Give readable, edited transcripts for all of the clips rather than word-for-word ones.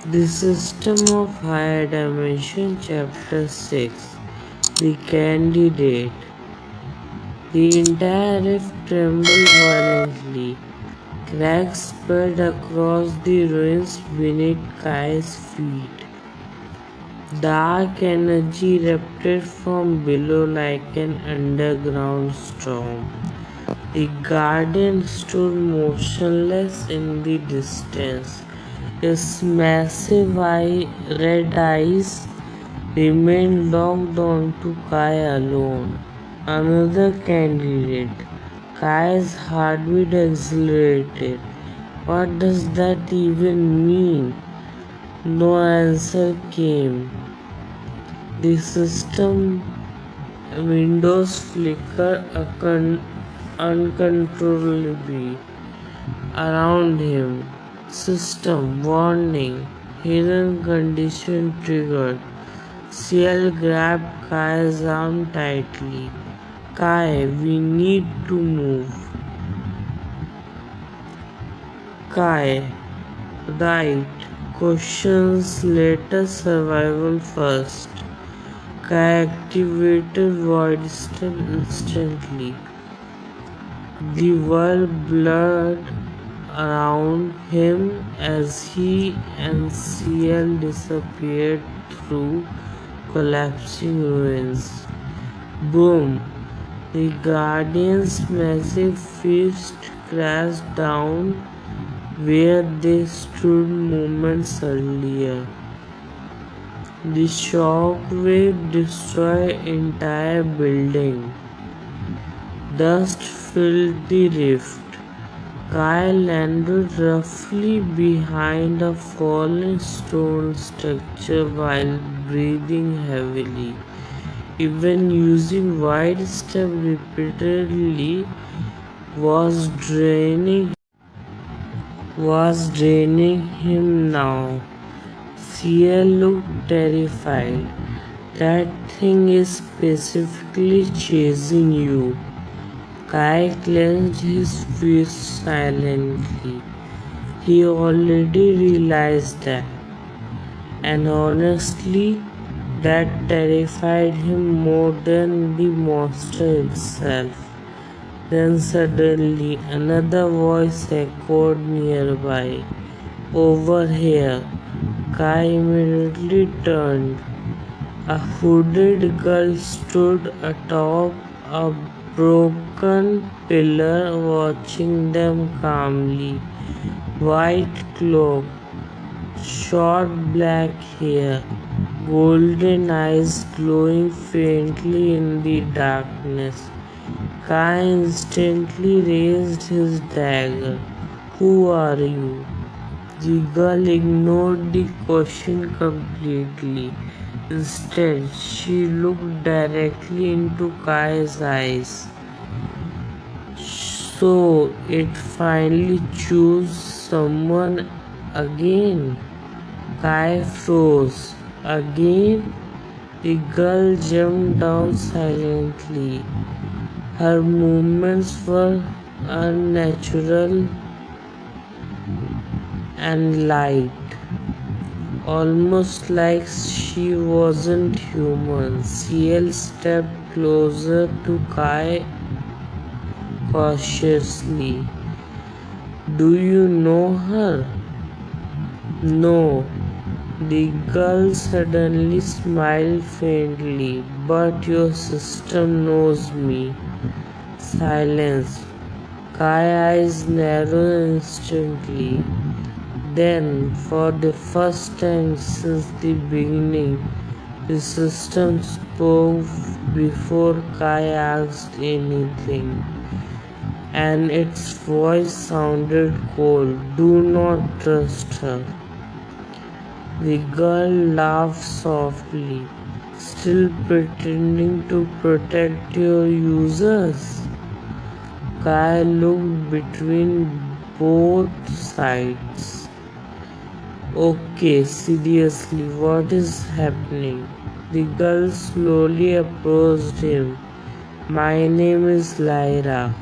The System of Higher Dimension, Chapter 6. The Candidate. The entire rift trembled violently. Cracks spread across the ruins beneath Kai's feet. Dark energy erupted from below like an underground storm. The guardian stood motionless in the distance. His massive red eyes remained locked onto Kai alone. Another candidate. Kai's heartbeat accelerated. What does that even mean? No answer came. The system windows flickered uncontrollably around him. System warning. Hidden condition triggered. Ciel grabbed Kai's arm tightly. Kai, we need to move. Kai, right. Questions later, survival first. Kai activated void step instantly. The world blurred around him as he and Ciel disappeared through collapsing ruins. Boom! The Guardian's massive fist crashed down where they stood moments earlier. The shockwave destroyed entire building. Dust filled the rift. Kai landed roughly behind a fallen stone structure while breathing heavily. Even using wide step repeatedly was draining him now. Ciel looked terrified. That thing is specifically chasing you. Kai clenched his fist silently. He already realized that. And honestly, that terrified him more than the monster itself. Then suddenly another voice echoed nearby. Over here. Kai immediately turned. A hooded girl stood atop a broken pillar watching them calmly. White cloak, short black hair, golden eyes glowing faintly in the darkness. Kai instantly raised his dagger. Who are you? The girl ignored the question completely. Instead, she looked directly into Kai's eyes. So it finally chose someone again. Kai froze. Again? The girl jumped down silently. Her movements were unnatural and light, almost like she wasn't human. Ciel stepped closer to Kai cautiously. Do you know her? No. The girl suddenly smiled faintly. But your system knows me. Silence. Kai's eyes narrowed instantly. Then, for the first time since the beginning, the system spoke before Kai asked anything. And its voice sounded cold. Do not trust her. The girl laughed softly, still pretending to protect your users. Kai looked between both sides. Okay, seriously, what is happening? The girl slowly approached him. My name is Lyra.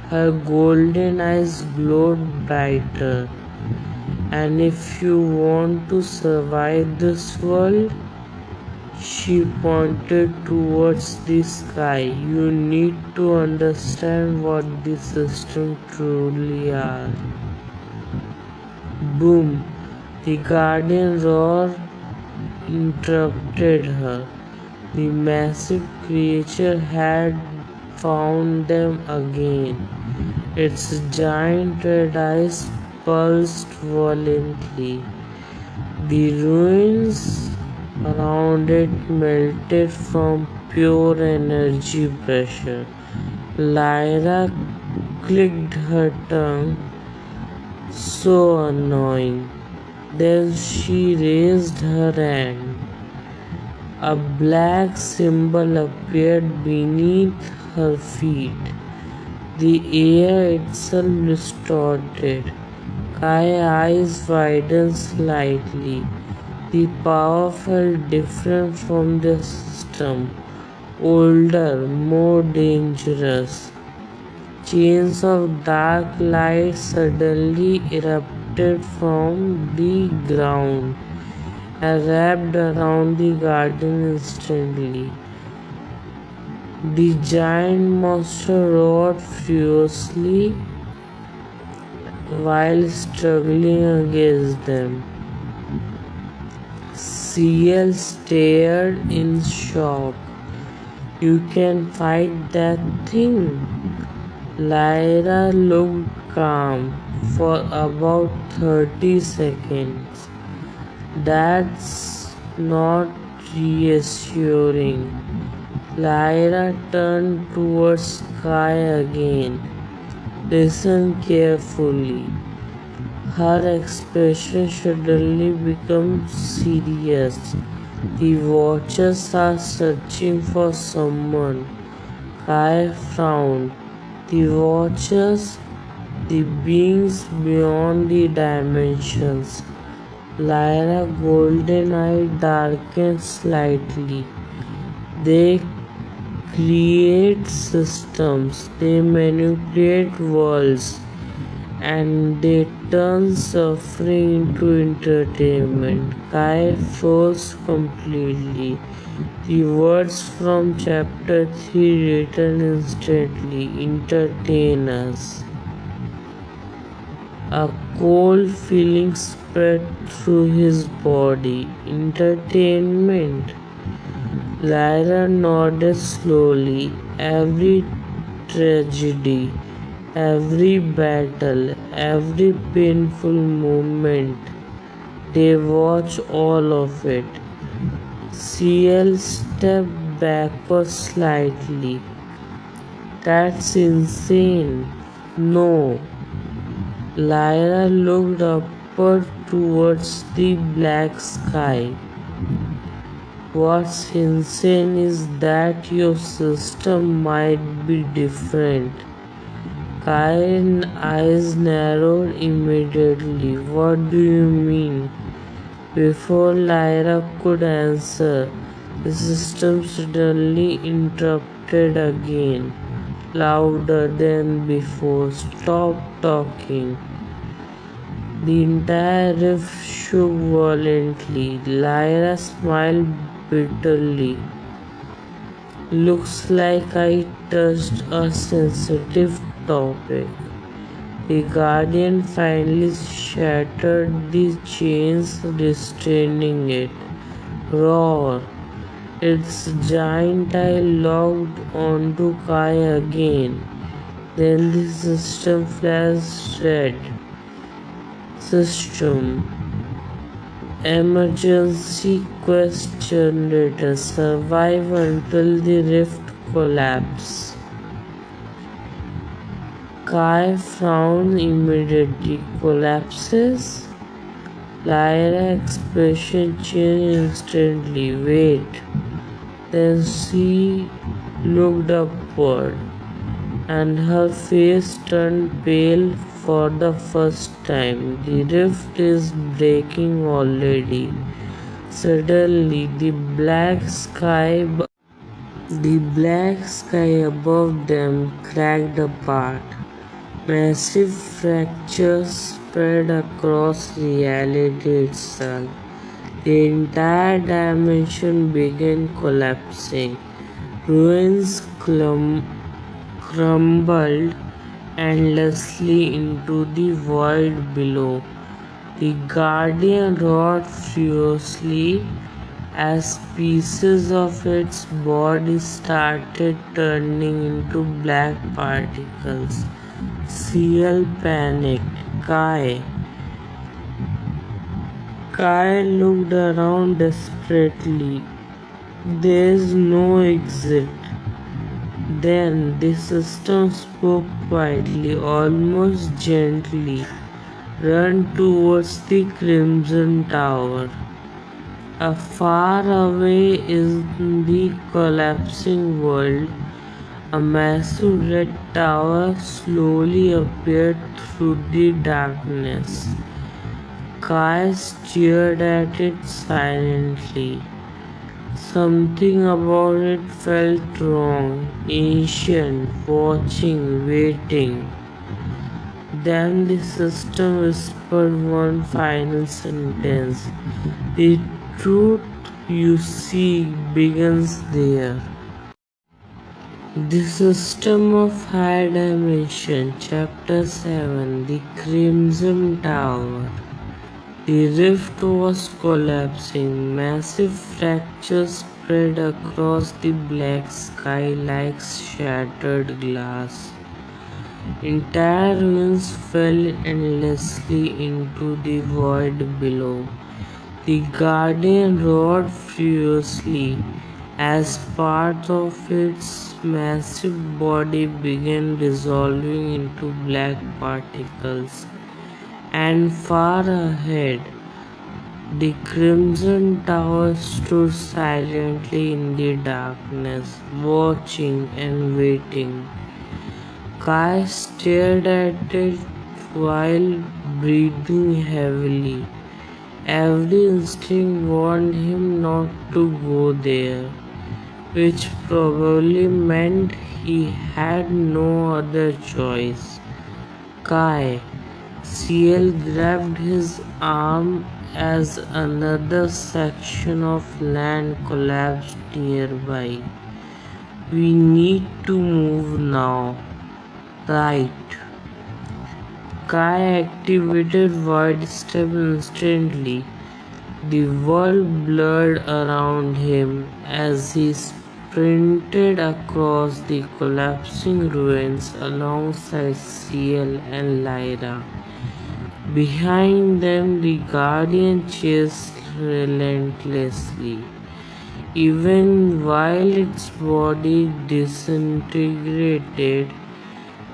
Her golden eyes glowed brighter. And if you want to survive this world, she pointed towards the sky, you need to understand what the system truly are. Boom! The guardian roar interrupted her. The massive creature had found them again. Its giant red eyes pulsed violently. The ruins around it melted from pure energy pressure. Lyra clicked her tongue. So annoying. Then she raised her hand. A black symbol appeared beneath her feet. The air itself distorted. Kai's eyes widened slightly. The power felt different from the system. Older, more dangerous. Chains of dark light suddenly erupted from the ground and wrapped around the garden instantly. The giant monster roared furiously while struggling against them. CL stared in shock. You can fight that thing? Lyra looked calm for about 30 seconds. That's not reassuring. Lyra turned towards Sky again. Listen carefully. Her expression suddenly becomes serious. The watchers are searching for someone. Kai frowned. The watchers, the beings beyond the dimensions. Lyra's golden eye darkened slightly. They create systems, they manipulate worlds, and they turn suffering into entertainment. Kai froze completely. The words from chapter 3 written instantly: entertain us. A cold feeling spread through his body. Entertainment. Lyra nodded slowly. Every tragedy, every battle, every painful moment, they watch all of it. CL stepped backward slightly. That's insane. No. Lyra looked upward towards the black sky. What's insane is that your system might be different. Kai's eyes narrowed immediately. What do you mean? Before Lyra could answer, the system suddenly interrupted again, louder than before. Stop talking. The entire rift shook violently. Lyra smiled bitterly. Looks like I touched a sensitive topic. The guardian finally shattered the chains restraining it. Roar! Its giant eye locked onto Kai again. Then the system flashed red. System. Emergency quest generator. Survive until the rift collapses. Kai frowned immediately. Collapses? Lyra's expression changed instantly. Wait. Then she looked upward, and her face turned pale for the first time. The rift is breaking already. Suddenly, the black sky above them cracked apart. Massive fractures spread across reality itself. The entire dimension began collapsing. Ruins crumbled endlessly into the void below. The guardian roared furiously as pieces of its body started turning into black particles. Ciel panicked. Kai looked around desperately. There's no exit. Then the system spoke quietly, almost gently. Run towards the Crimson Tower. Far away in the collapsing world, a massive red tower slowly appeared through the darkness. Kai stared at it silently. Something about it felt wrong, ancient, watching, waiting. Then the system whispered one final sentence. The truth you seek begins there. The System of High Dimension, Chapter 7, The Crimson Tower. The rift was collapsing. Massive fractures spread across the black sky like shattered glass. Entire ruins fell endlessly into the void below. The guardian roared furiously as part of its massive body began dissolving into black particles. And far ahead, the Crimson Tower stood silently in the darkness, watching and waiting. Kai stared at it while breathing heavily. Every instinct warned him not to go there, which probably meant he had no other choice. Kai, Ciel grabbed his arm as another section of land collapsed nearby. We need to move now. Right. Kai activated Void Step instantly. The world blurred around him as he sprinted across the collapsing ruins alongside Ciel and Lyra. Behind them, the Guardian chased relentlessly. Even while its body disintegrated,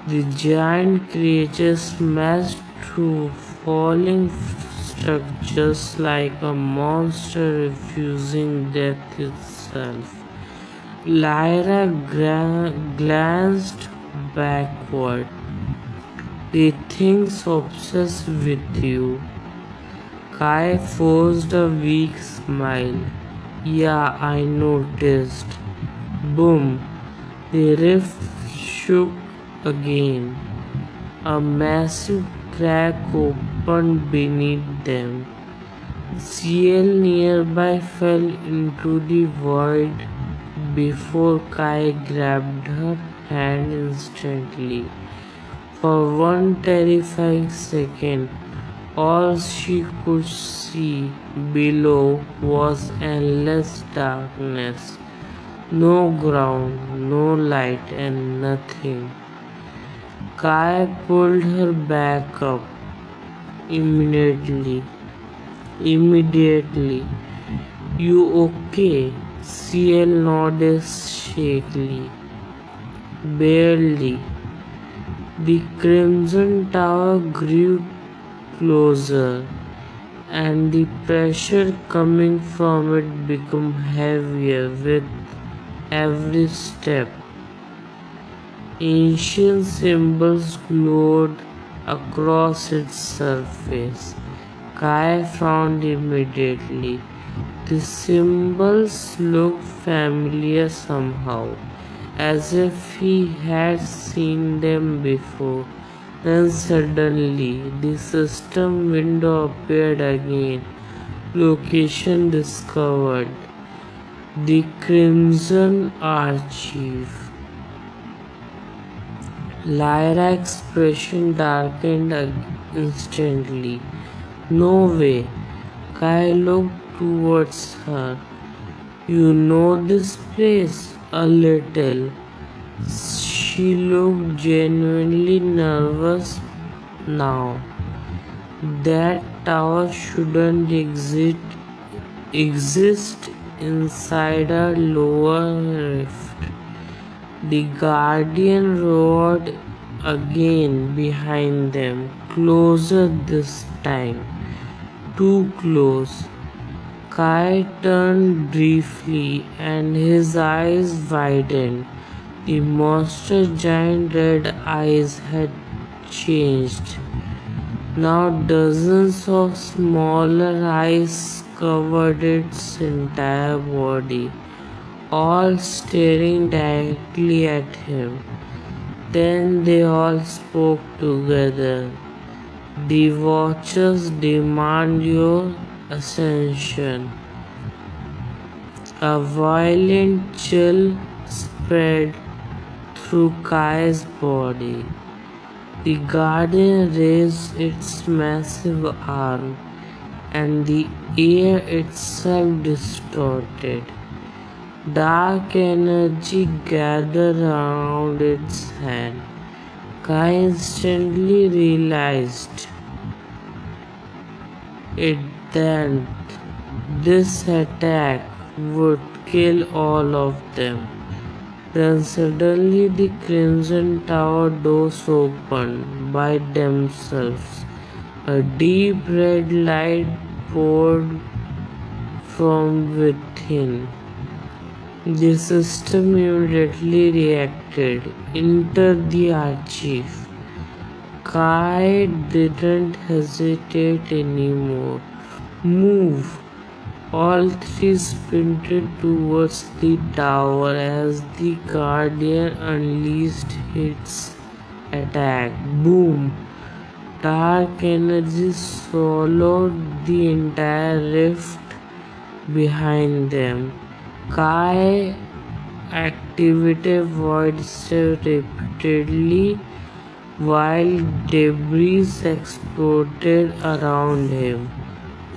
the giant creature smashed through falling structures like a monster refusing death itself. Lyra glanced backward. The thing's obsessed with you. Kai forced a weak smile. Yeah, I noticed. Boom. The rift shook again. A massive crack opened beneath them. Ciel nearby fell into the void before Kai grabbed her hand instantly. For one terrifying second, all she could see below was endless darkness. No ground, no light, and nothing. Kai pulled her back up immediately. You okay? Ciel nodded shakily. Barely. The Crimson Tower grew closer, and the pressure coming from it became heavier with every step. Ancient symbols glowed across its surface. Kai frowned immediately. The symbols looked familiar somehow, as if he had seen them before. Then suddenly, the system window appeared again. Location discovered. The Crimson Archive. Lyra's expression darkened instantly. No way. Kai looked towards her. You know this place? A little. She looked genuinely nervous now. That tower shouldn't exist inside a lower rift. The guardian roared again behind them, closer this time. Too close. Kai turned briefly and his eyes widened. The monster giant red eyes had changed. Now dozens of smaller eyes covered its entire body, all staring directly at him. Then they all spoke together. The Watchers demand your ascension. A violent chill spread through Kai's body. The Guardian raised its massive arm, and the air itself distorted. Dark energy gathered around its hand. Kai instantly realized it that this attack would kill all of them. Then suddenly the Crimson Tower doors opened by themselves. A deep red light poured from within. The system immediately reacted. Enter the archive. Kai didn't hesitate anymore. Move! All three sprinted towards the tower as the Guardian unleashed its attack. Boom! Dark energy swallowed the entire rift behind them. Kai activated Void Step repeatedly while debris exploded around him.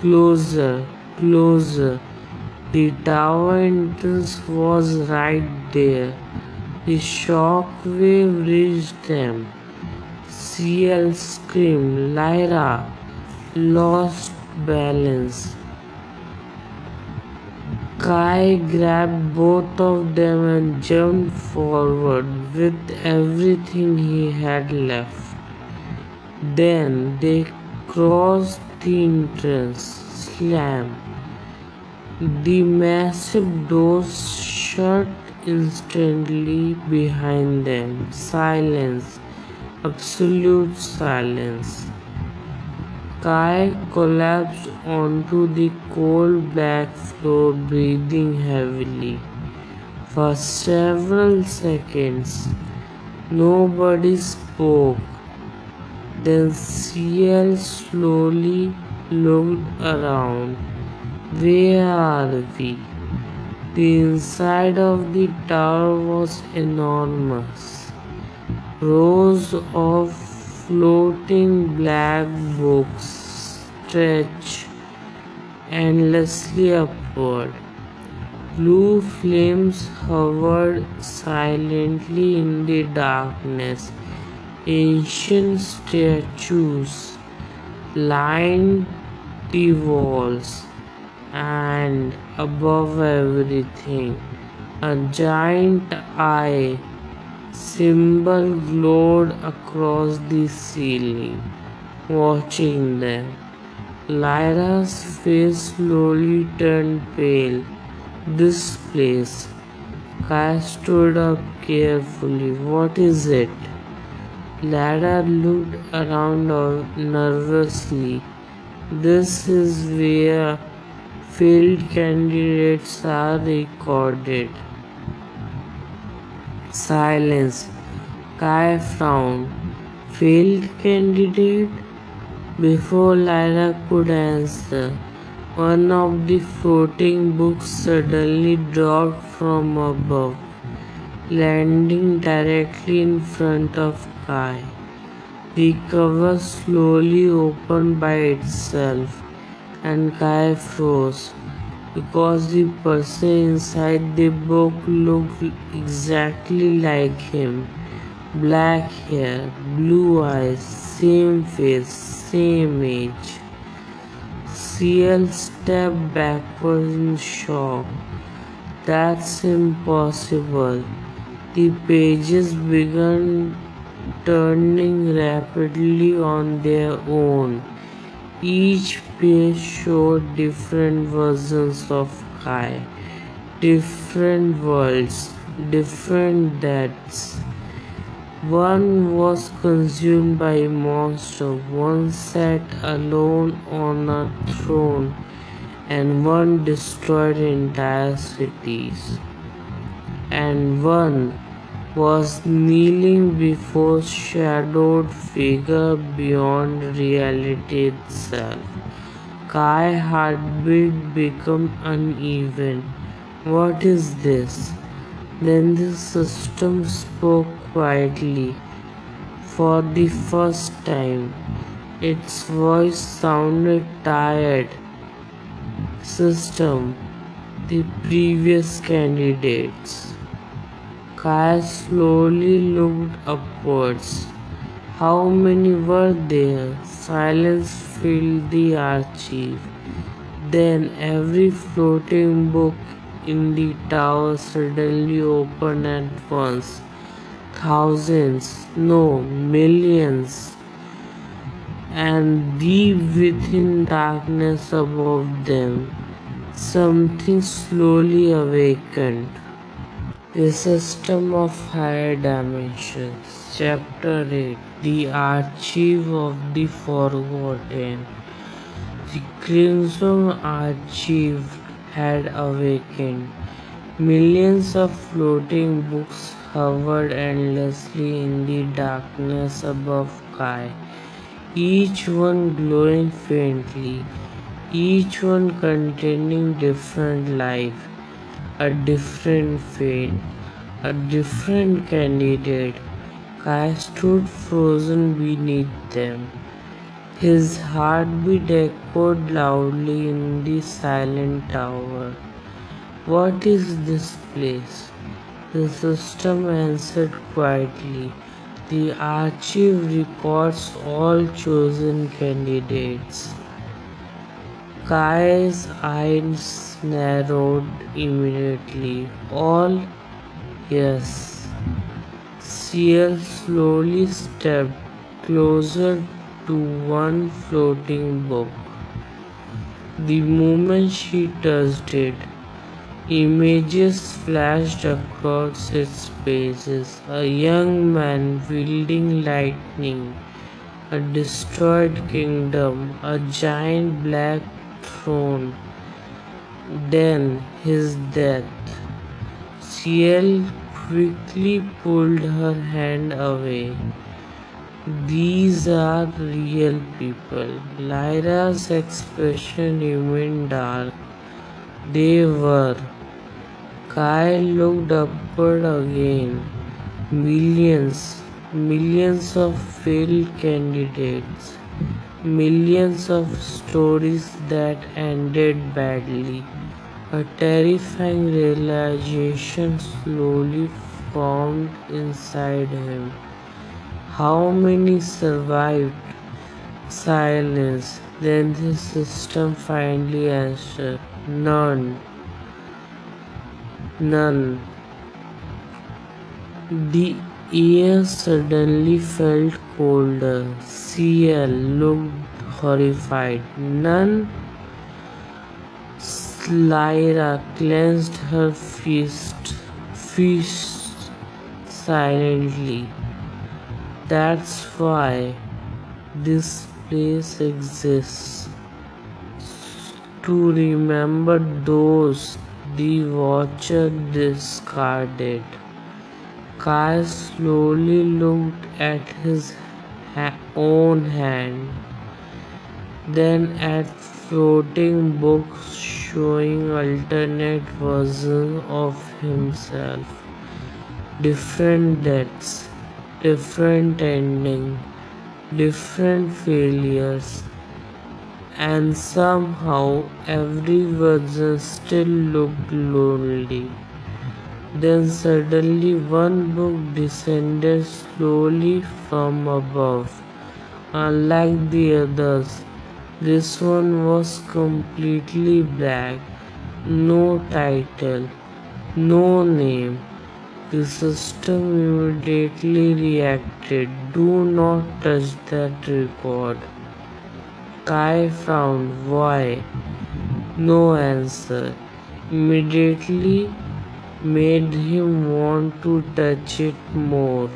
Closer, closer. The tower entrance was right there. The shock wave reached them. CL screamed. Lyra lost balance. Kai grabbed both of them and jumped forward with everything he had left. Then they crossed the entrance. Slam. The massive doors shut instantly behind them. Silence. Absolute silence. Kai collapsed onto the cold black floor, breathing heavily. For several seconds, nobody spoke. Then CL slowly looked around. Where are we? The inside of the tower was enormous. Rows of floating black books stretched endlessly upward. Blue flames hovered silently in the darkness. Ancient statues lined the walls, and above everything, a giant eye symbol glowed across the ceiling, watching them. Lyra's face slowly turned pale. This place. Kai stood up carefully. What is it? Lyra looked around nervously. This is where failed candidates are recorded. Silence. Kai frowned. Failed candidate? Before Lyra could answer, one of the floating books suddenly dropped from above, landing directly in front of Kai. The cover slowly opened by itself, and Kai froze, because the person inside the book looked exactly like him. Black hair, blue eyes, same face, same age. CL stepped backward in shock. That's impossible. The pages began turning rapidly on their own. Each page showed different versions of Kai, different worlds, different deaths. One was consumed by a monster, one sat alone on a throne, and one destroyed entire cities. And one was kneeling before shadowed figure beyond reality itself. Kai's heartbeat became uneven. What is this? Then the system spoke quietly. For the first time, its voice sounded tired. System, the previous candidates. Kai slowly looked upwards. How many were there? Silence filled the archive. Then every floating book in the tower suddenly opened at once. Thousands, no, millions. And deep within darkness above them, something slowly awakened. The system of higher dimensions. Chapter 8. The Archive of the Forgotten. The Crimson Archive had awakened. Millions of floating books hovered endlessly in the darkness above Kai, each one glowing faintly, each one containing different life, a different fate, a different candidate. Kai stood frozen beneath them. His heartbeat echoed loudly in the silent tower. What is this place? The system answered quietly. The archive records all chosen candidates. Kai's eyes narrowed immediately. All? Yes. CL slowly stepped closer to one floating book. The moment she touched it, images flashed across its pages. A young man wielding lightning, a destroyed kingdom, a giant black throne, then his death. CL quickly pulled her hand away. These are real people. Lyra's expression remained dark. They were. Kai looked upward again. Millions of failed candidates. Millions of stories that ended badly. A terrifying realization slowly formed inside him. How many survived? Silence. Then the system finally answered. None. None. The air suddenly felt colder. CL looked horrified. None? Lyra clenched her fist silently. That's why this place exists. To remember those the watcher discarded. Kai slowly looked at his own hand. Then at floating books showing alternate versions of himself, different deaths, different endings, different failures, and somehow every version still looked lonely. Then suddenly one book descended slowly from above. Unlike the others, this one was completely black. No title, no name. The system immediately reacted. Do not touch that record. Kai frowned. Why? No answer. Immediately made him want to touch it more.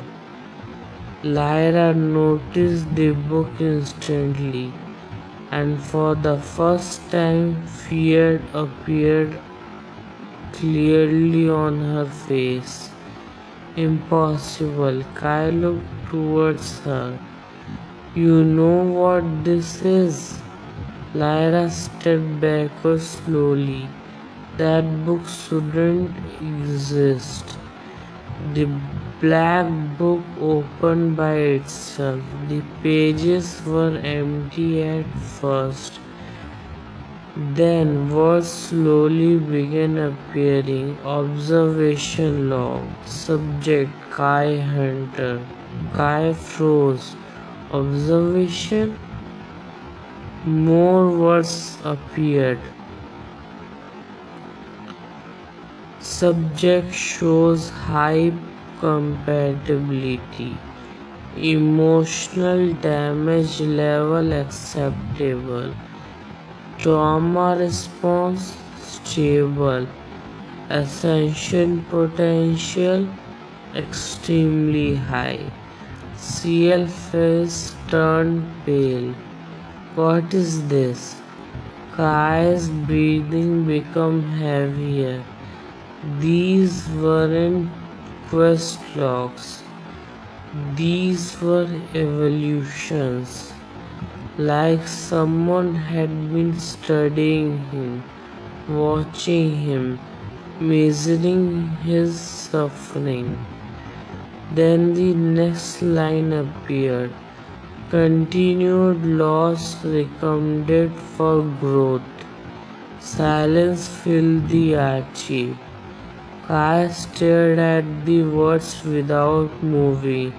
Lyra noticed the book instantly, and for the first time fear appeared clearly on her face. Impossible. Kai looked towards her. You know what this is? Lyra stepped backward slowly. That book shouldn't exist. The black book opened by itself. The pages were empty at first. Then words slowly began appearing. Observation log. Subject Kai Hunter. Kai froze. Observation? More words appeared. Subject shows high compatibility. Emotional damage level acceptable. Trauma response stable. Ascension potential extremely high. CL face turned pale. What is this? Kai's breathing became heavier. These weren't quest logs. These were evolutions. Like someone had been studying him, watching him, measuring his suffering. Then the next line appeared. Continued loss recommended for growth. Silence filled the archive. Kai stared at the words without moving.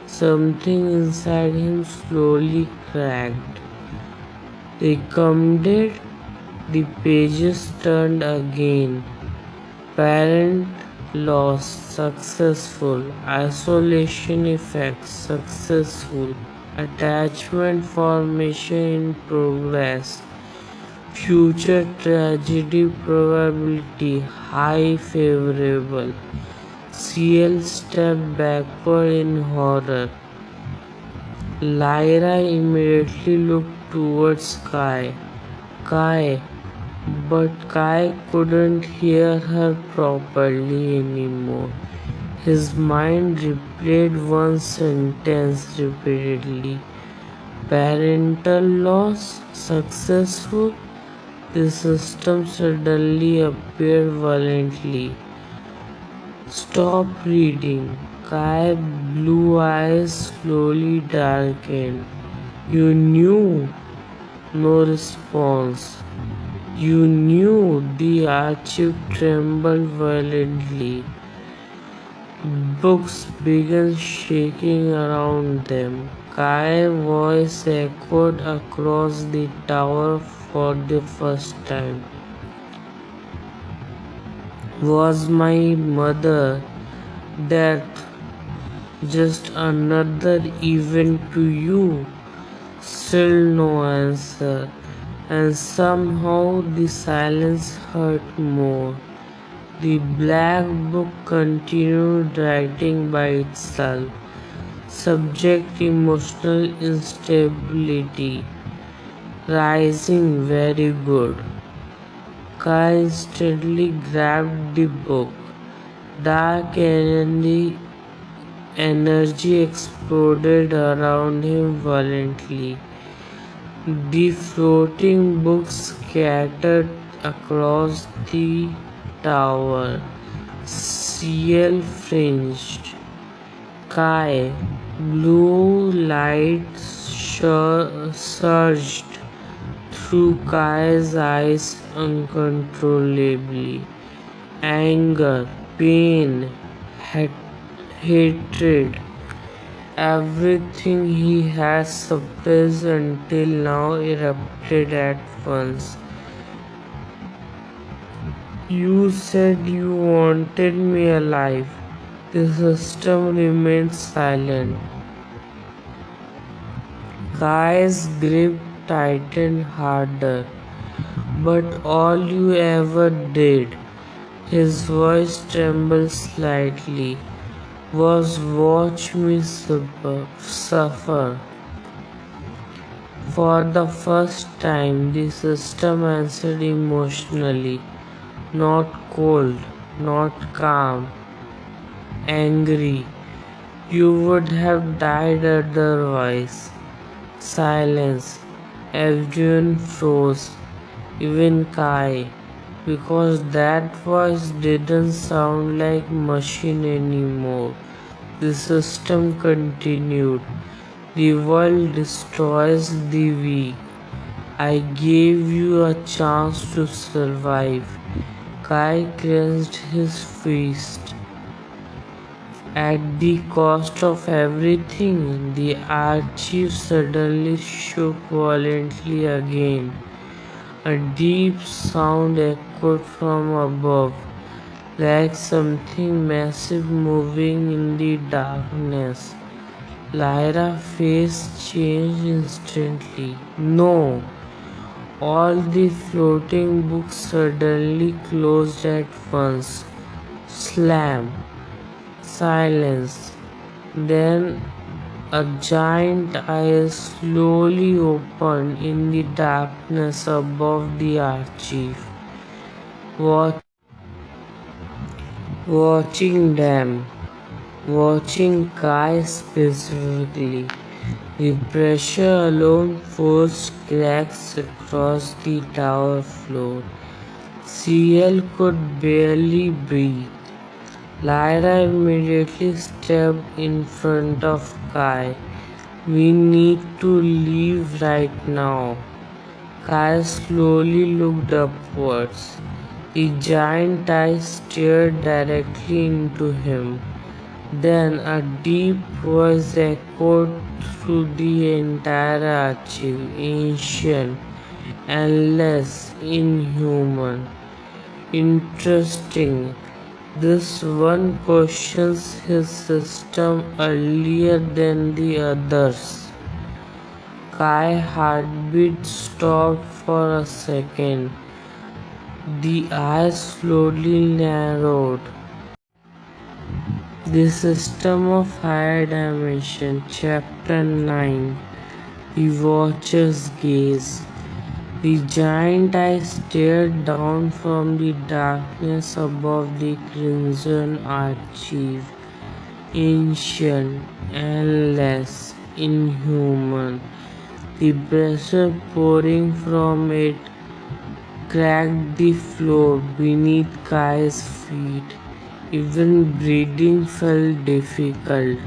Something inside him slowly cracked. Recommended. The pages turned again. Parent loss successful. Isolation effect successful. Attachment formation in progress. Future tragedy probability high favorable. CL stepped backward in horror. Lyra immediately looked towards Kai. But Kai couldn't hear her properly anymore. His mind replayed one sentence repeatedly. Parental loss successful. The system suddenly appeared violently. Stop reading. Kai's blue eyes slowly darkened. You knew. No response. You knew. The archive trembled violently. Books began shaking around them. Kai's voice echoed across the tower for the first time. Was my mother death just another event to you? Still no answer, and somehow the silence hurt more. The black book continued writing by itself. Subject emotional instability. Rising very good. Kai instantly grabbed the book. Dark Energy exploded around him violently. The floating books scattered across the tower. Ciel fringed. Sky. Blue light surged through Kai's eyes uncontrollably. Anger, pain, hatred. Everything he had suppressed until now erupted at once. You said you wanted me alive. The system remained silent. Kai's grip tightened harder. But all you ever did, his voice trembled slightly, was watch me suffer. For the first time, the system answered emotionally, not cold, not calm, angry. You would have died otherwise. Silence. Everyone froze, even Kai, because that voice didn't sound like machine anymore. The system continued. The world destroys the weak. I gave you a chance to survive. Kai clenched his fist. At the cost of everything, the archive suddenly shook violently again. A deep sound echoed from above, like something massive moving in the darkness. Lyra's face changed instantly. No! All the floating books suddenly closed at once. Slam! Silence. Then a giant eye slowly opened in the darkness above the archive, watching them, watching Kai specifically. The pressure alone forced cracks across the tower floor. Ciel could barely breathe. Lyra immediately stepped in front of Kai. We need to leave right now. Kai slowly looked upwards. The giant eyes stared directly into him. Then a deep voice echoed through the entire archive, ancient, endless, inhuman. Interesting. This one questions his system earlier than the others. Kai's heartbeat stopped for a second. The eyes slowly narrowed. The System of Higher Dimension, Chapter 9. The Watcher's Gaze. The giant eye stared down from the darkness above the crimson archive, ancient, endless, inhuman. The pressure pouring from it cracked the floor beneath Kai's feet. Even breathing felt difficult.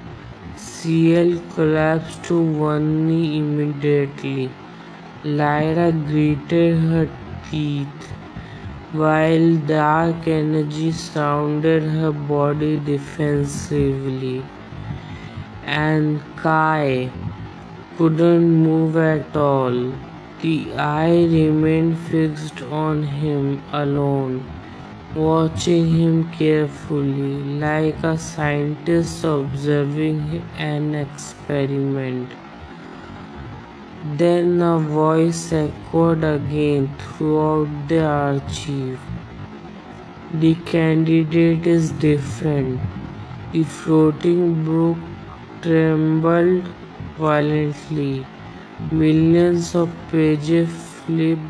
Ciel collapsed to one knee immediately. Lyra gritted her teeth, while dark energy surrounded her body defensively. And Kai couldn't move at all. The eye remained fixed on him alone, watching him carefully, like a scientist observing an experiment. Then a voice echoed again throughout the archive. The candidate is different. The floating brook trembled violently. Millions of pages flipped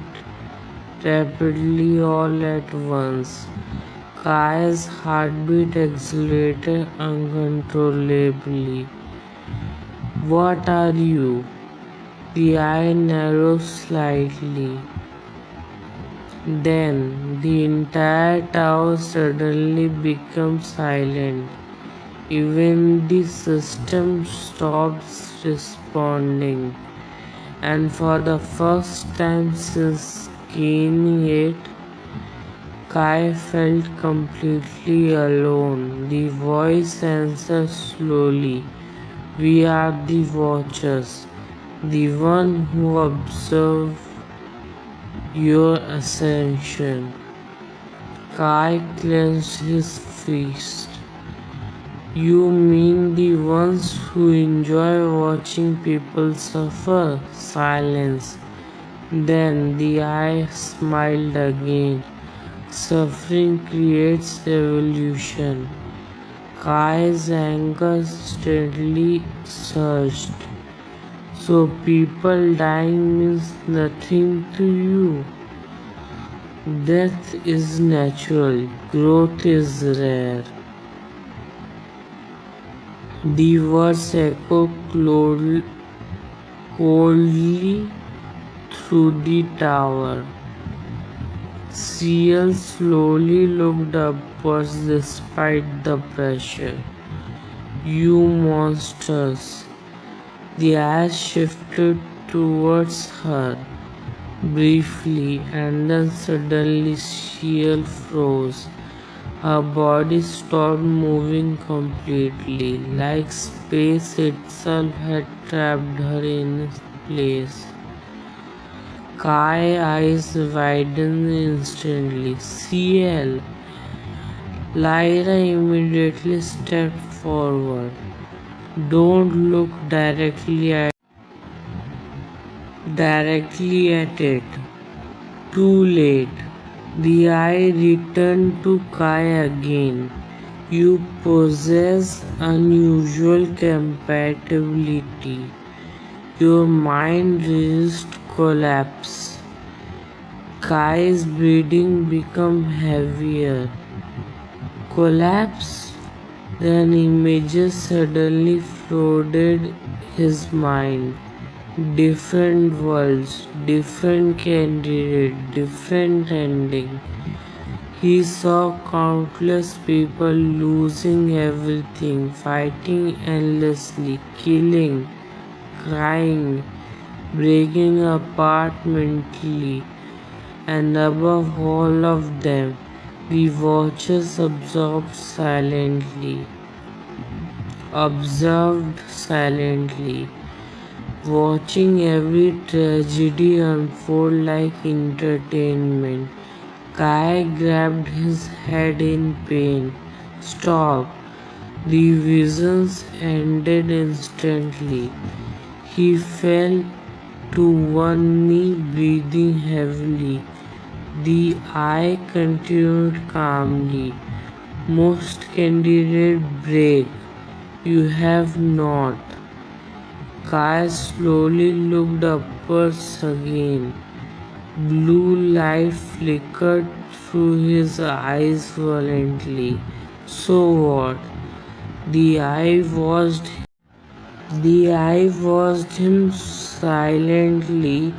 rapidly all at once. Kai's heartbeat accelerated uncontrollably. What are you? The eye narrows slightly. Then the entire tower suddenly becomes silent. Even the system stops responding. And for the first time since gaining it, Kai felt completely alone. The voice answered slowly. We are the watchers, the one who observe your ascension. Kai clenched his fist. You mean the ones who enjoy watching people suffer? Silence. Then the eye smiled again. Suffering creates evolution. Kai's anger steadily surged. So people dying means nothing to you. Death is natural, growth is rare. The words echoed coldly through the tower. Ciel slowly looked upwards despite the pressure. You monsters. The eyes shifted towards her briefly, and then suddenly Ciel froze. Her body stopped moving completely, like space itself had trapped her in place. Kai's eyes widened instantly. Ciel! Lyra immediately stepped forward. Don't look directly at it. Too late. The eye returned to Kai again. You possess unusual compatibility. Your mind resisted collapse. Kai's breathing became heavier. Collapse? Then images suddenly flooded his mind. Different worlds, different candidate, different ending. He saw countless people losing everything, fighting endlessly, killing, crying, breaking apart mentally, and above all of them, the watchers observed silently, watching every tragedy unfold like entertainment. Kai grabbed his head in pain. Stop. The visions ended instantly. He fell to one knee, breathing heavily. The eye continued calmly. Most candidates break. You have not. Kai slowly looked upwards again. Blue light flickered through his eyes violently. So what? The eye watched him silently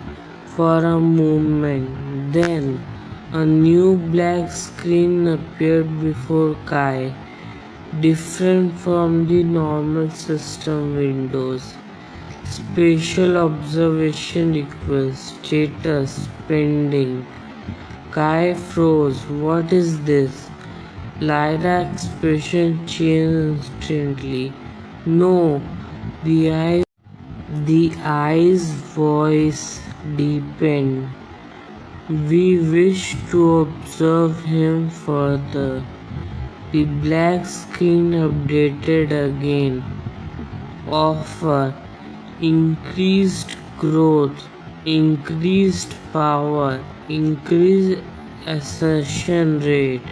for a moment. Then a new black screen appeared before Kai, different from the normal system windows. Spatial observation request, status, pending. Kai froze. What is this? Lyra's expression changed instantly. No, the eye's voice deepened. We wish to observe him further. The black screen updated again. Offer. Increased growth, increased power, increased ascension rate.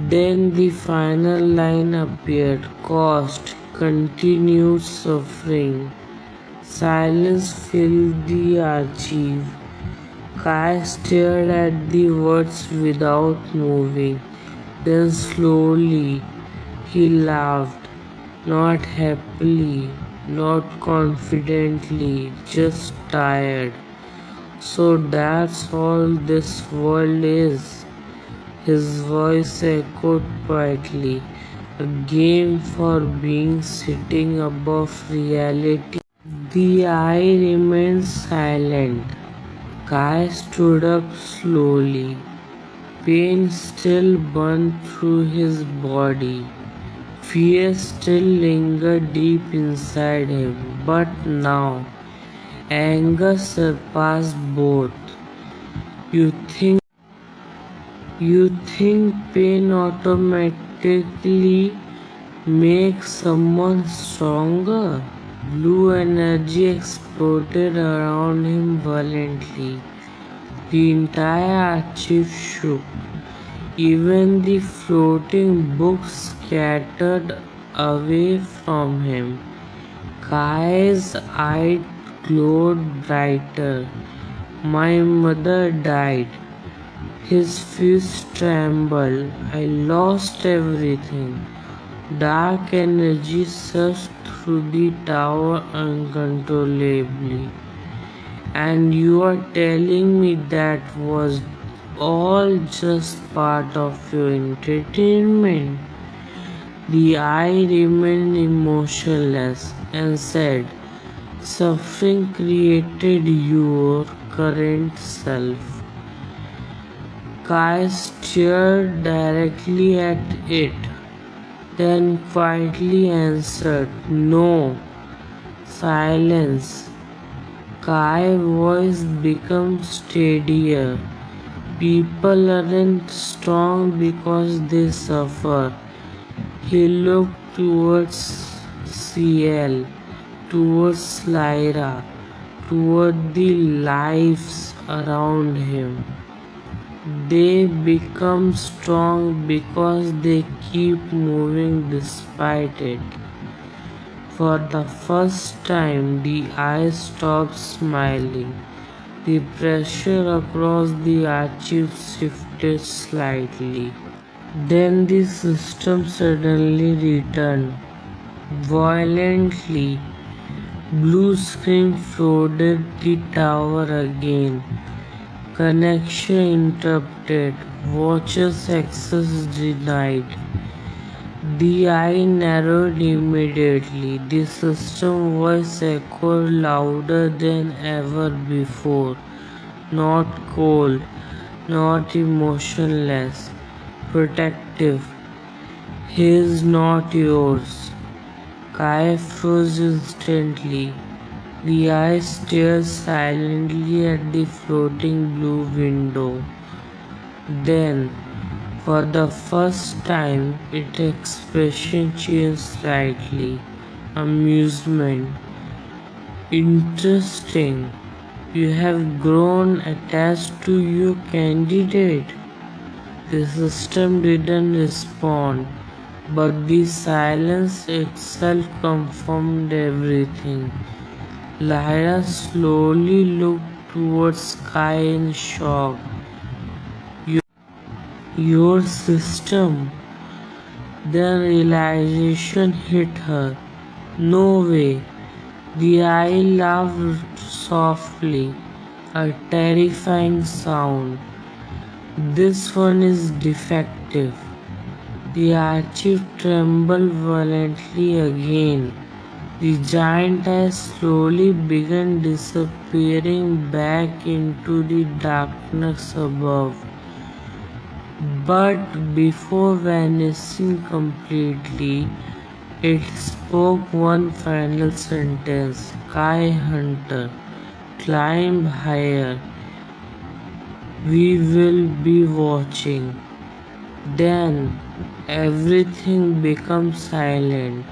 Then the final line appeared. Cost, continued suffering. Silence filled the archive. Kai stared at the words without moving. Then slowly he laughed, not happily, not confidently, just tired. So that's all this world is. His voice echoed quietly. A game for being sitting above reality. The eye remained silent. Kai stood up slowly. Pain still burned through his body. Fear still lingered deep inside him. But now, anger surpassed both. You think pain automatically makes someone stronger? Blue energy exploded around him violently. The entire archive shook. Even the floating books scattered away from him. Kai's eyes glowed brighter. My mother died. His fist trembled. I lost everything. Dark energy surged through the tower uncontrollably. And you are telling me that was all just part of your entertainment? The eye remained emotionless and said, suffering created your current self. Kai stared directly at it, then quietly answered, no. Silence. Kai's voice became steadier. People aren't strong because they suffer. He looked towards CL, towards Lyra, toward the lives around him. They become strong because they keep moving despite it. For the first time, the eyes stopped smiling. The pressure across the archive shifted slightly. Then the system suddenly returned. Violently, blue screen flooded the tower again. Connection interrupted. Watchers access denied. The eye narrowed immediately. The system voice echoed louder than ever before. Not cold, not emotionless, protective. His, not yours. Kai froze instantly. The eye stared silently at the floating blue window. Then, for the first time, its expression changed slightly. Amusement. Interesting. You have grown attached to your candidate. The system didn't respond, but the silence itself confirmed everything. Lyra slowly looked towards Kai in shock. Your system. Then realization hit her. No way. The eye laughed softly, a terrifying sound. This one is defective. The archive trembled violently again. The giant eyes slowly began disappearing back into the darkness above. But before vanishing completely, it spoke one final sentence. Kai Hunter, climb higher. We will be watching. Then everything becomes silent.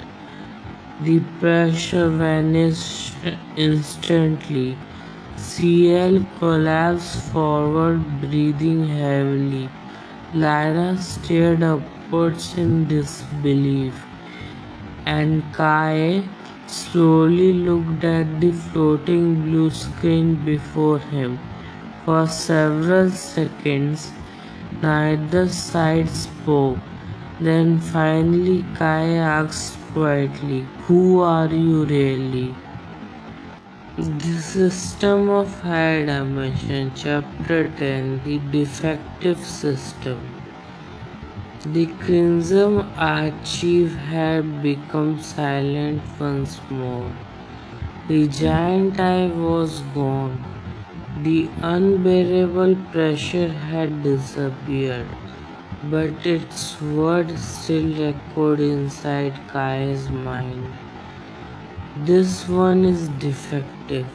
The pressure vanished instantly. CL collapsed forward, breathing heavily. Lyra stared upwards in disbelief, and Kai slowly looked at the floating blue screen before him. For several seconds, neither side spoke. Then finally Kai asked quietly, "Who are you really?" The System of Higher Dimension, Chapter 10, The Defective System. The Crimson Archive had become silent once more. The giant eye was gone. The unbearable pressure had disappeared, but its words still echoed inside Kai's mind. This one is defective.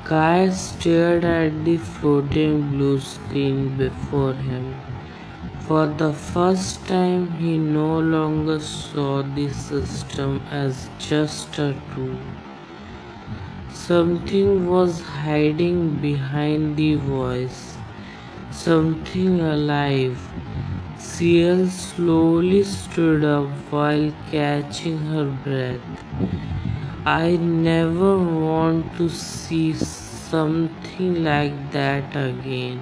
Kai stared at the floating blue screen before him. For the first time, he no longer saw the system as just a tool. Something was hiding behind the voice, something alive. Ciel slowly stood up while catching her breath. I never want to see something like that again.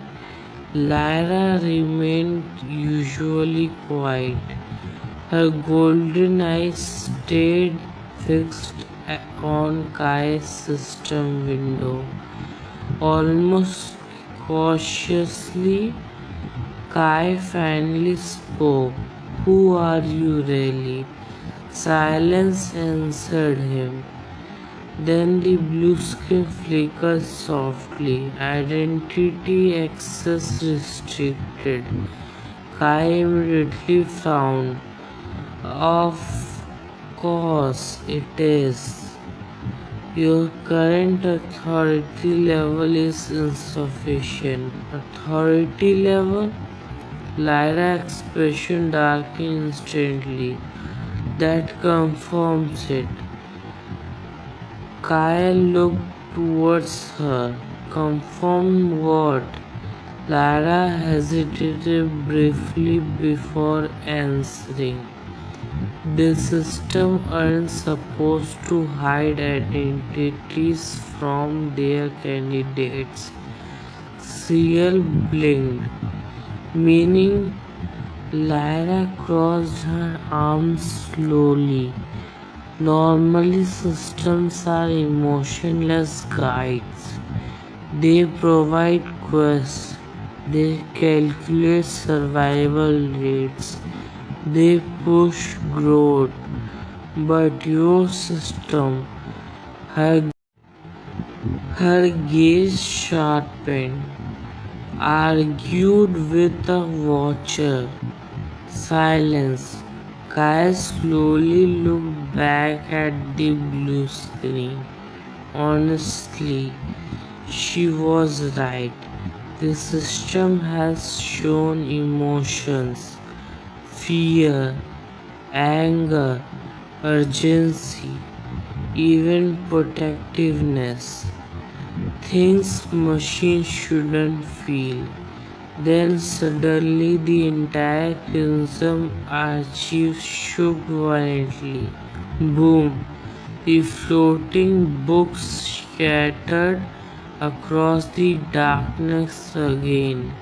Lyra remained usually quiet. Her golden eyes stayed fixed on Kai's system window. Almost cautiously, Kai finally spoke. "Who are you really?" Silence answered him. Then the blue screen flickered softly. Identity access restricted. Kai immediately frowned. Of course it is. Your current authority level is insufficient. Authority level? Lyra's expression darkened instantly. That confirms it. Kai looked towards her. Confirm what? Lyra hesitated briefly before answering. The system aren't supposed to hide identities from their candidates. Ciel blinked, meaning Lyra crossed her arms slowly. Normally, systems are emotionless guides. They provide quests. They calculate survival rates. They push growth. But your system, her gaze sharpened, argued with a watcher. Silence. Kai slowly looked back at the blue screen. Honestly, she was right. The system has shown emotions, fear, anger, urgency, even protectiveness. Things machines shouldn't feel. Then suddenly the entire Crimson Archive shook violently. Boom! The floating books scattered across the darkness again.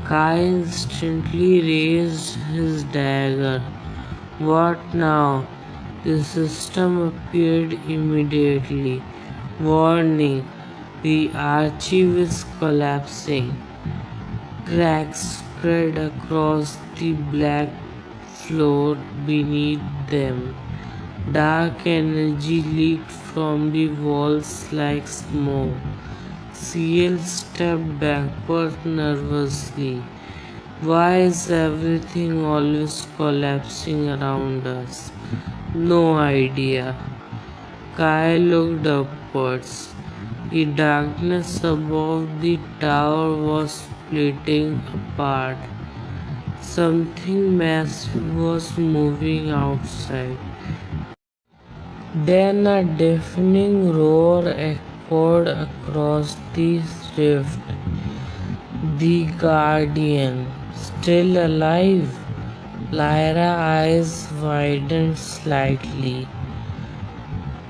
Kai instantly raised his dagger. What now? The system appeared immediately. Warning! The archive is collapsing. Cracks spread across the black floor beneath them. Dark energy leaked from the walls like smoke. Ciel stepped backward nervously. Why is everything always collapsing around us? No idea. Kai looked upwards. The darkness above the tower was splitting apart. Something massive was moving outside. Then a deafening roar echoed across the rift. The Guardian, still alive? Lyra's eyes widened slightly.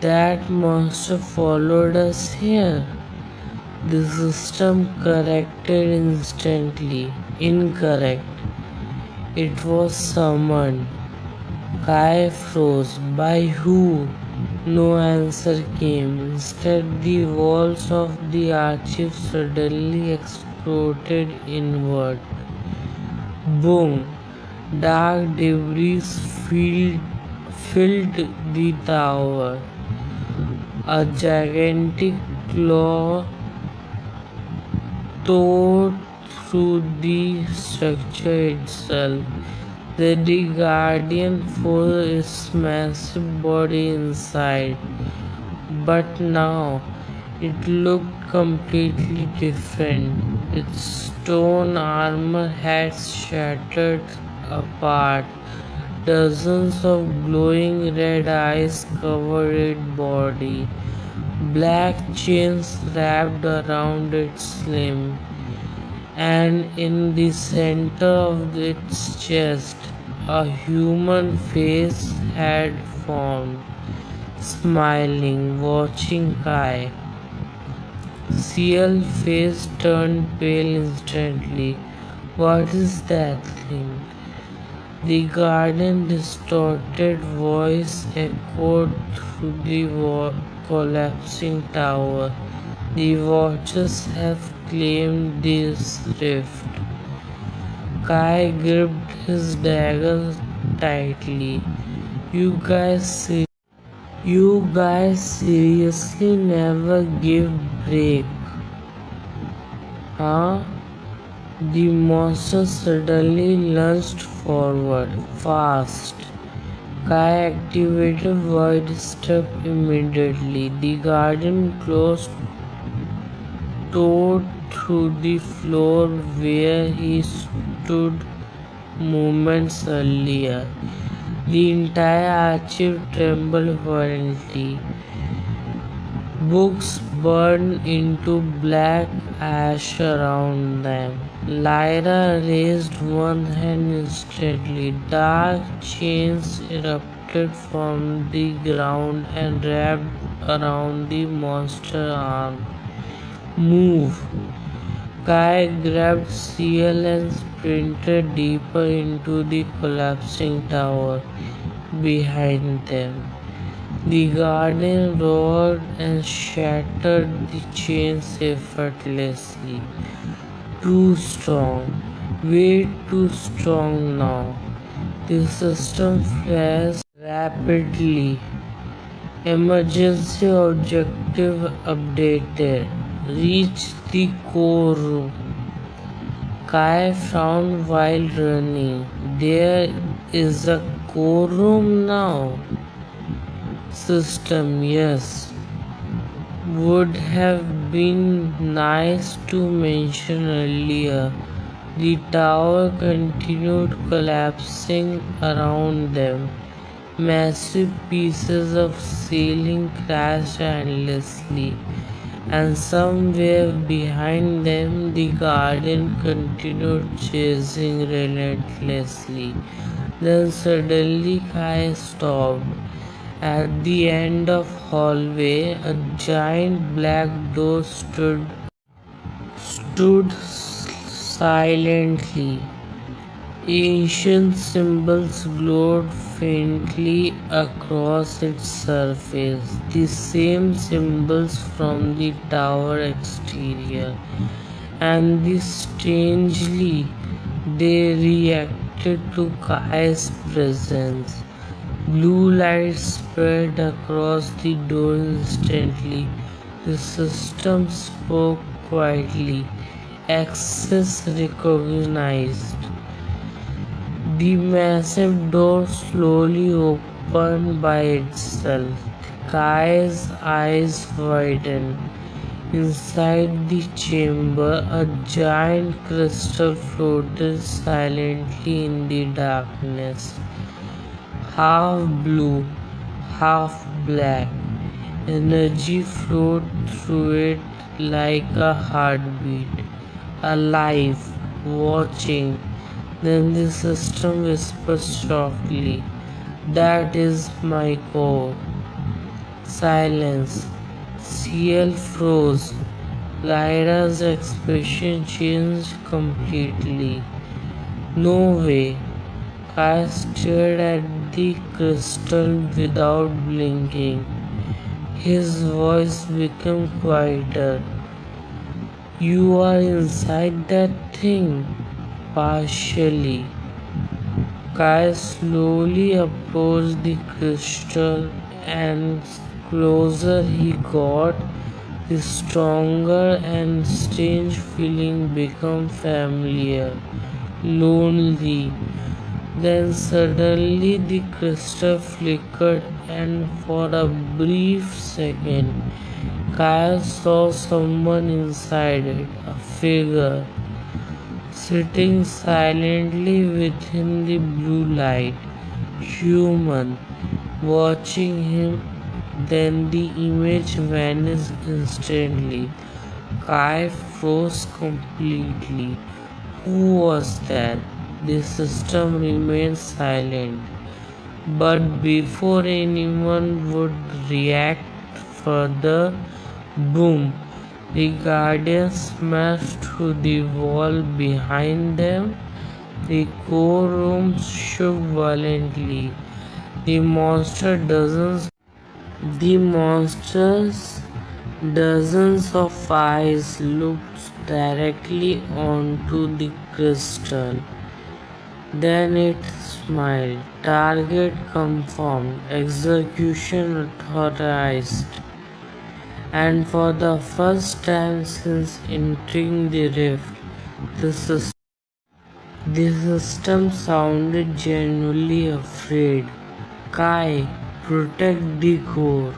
That monster followed us here. The system corrected instantly. Incorrect. It was summoned. Kai froze. By who? No answer came. Instead, the walls of the archive suddenly exploded inward. Boom! Dark debris filled the tower. A gigantic claw tore through the structure itself. The guardian forced its massive body inside, but now it looked completely different. Its stone armor had shattered apart. Dozens of glowing red eyes covered its body. Black chains wrapped around its limb, and in the center of its chest, a human face had formed, smiling, watching Kai. Ciel's face turned pale instantly. What is that thing? The guardian's distorted voice echoed through the collapsing tower. The Watchers have claimed this rift. Kai gripped his dagger tightly. You guys seriously never give break, huh? The monster suddenly lunged forward, fast. Kai activated Void Step immediately. The guardian closed tore through the floor where he stood moments earlier. The entire archive trembled violently. Books burned into black ash around them. Lyra raised one hand instantly. Dark chains erupted from the ground and wrapped around the monster's arm. Move! Kai grabbed Ciel and sprinted deeper into the collapsing tower behind them. The guardian roared and shattered the chains effortlessly. Too strong. Way too strong now. The system flashed rapidly. Emergency objective updated. Reach the core room. Kai frowned while running. There is a core room now. System, yes. Would have been nice to mention earlier. The tower continued collapsing around them. Massive pieces of ceiling crashed endlessly, and somewhere behind them the guardian continued chasing relentlessly. Then suddenly Kai stopped. At the end of hallway, a giant black door stood silently. Ancient symbols glowed faintly across its surface, the same symbols from the tower exterior, and strangely they reacted to Kai's presence. Blue light spread across the door instantly. The system spoke quietly. Access recognized. The massive door slowly opened by itself. Kai's eyes widened. Inside the chamber, a giant crystal floated silently in the darkness. Half blue, half black. Energy flowed through it like a heartbeat. Alive, watching. Then the system whispered softly, "That is my core." Silence. Ciel froze. Lyra's expression changed completely. No way. Kai stared at the crystal without blinking. His voice became quieter. You are inside that thing? Partially. Kai slowly approached the crystal, and closer he got, the stronger and strange feeling became familiar, lonely. Then suddenly the crystal flickered, and for a brief second, Kaya saw someone inside it, a figure, sitting silently within the blue light, human, watching him. Then the image vanished instantly. Kai froze completely. Who was that? The system remained silent. But before anyone would react further, boom! The guardian smashed through the wall behind them. The core room shook violently. The monster dozens of eyes looked directly onto the crystal. Then it smiled. Target confirmed. Execution authorized. And for the first time since entering the rift, the system sounded genuinely afraid. Kai, protect the core.